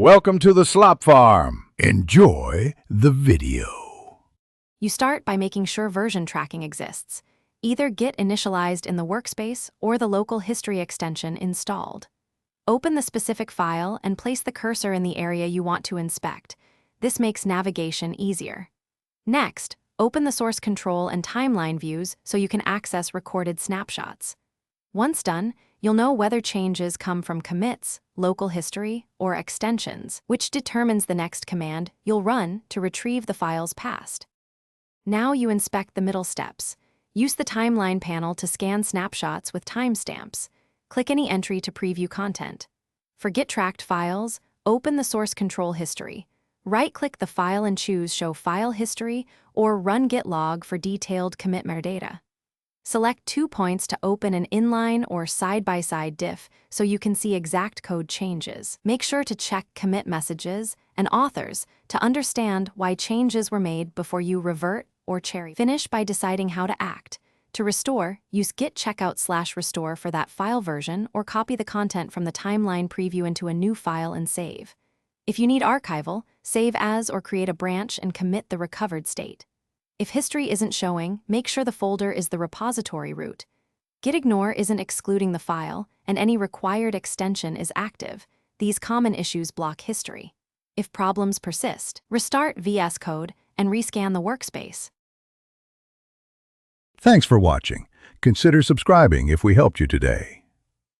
Welcome to the Slop Farm. Enjoy the video. You start by making sure version tracking exists. Either Git initialized in the workspace or the local history extension installed. Open the specific file and place the cursor in the area you want to inspect. This makes navigation easier. Next, open the source control and timeline views so you can access recorded snapshots. Once done, you'll know whether changes come from commits, local history, or extensions, which determines the next command you'll run to retrieve the file's past. Now you inspect the middle steps. Use the timeline panel to scan snapshots with timestamps. Click any entry to preview content. For Git tracked files, open the source control history. Right-click the file and choose Show File History or Run Git Log for detailed commit metadata. Select 2 points to open an inline or side-by-side diff so you can see exact code changes. Make sure to check commit messages and authors to understand why changes were made before you revert or cherry. Finish by deciding how to act. To restore, use git checkout/restore for that file version or copy the content from the timeline preview into a new file and save. If you need archival, save as or create a branch and commit the recovered state. If history isn't showing, make sure the folder is the repository root. Gitignore isn't excluding the file, and any required extension is active. These common issues block history. If problems persist, restart VS Code and rescan the workspace. Thanks for watching. Consider subscribing if we helped you today.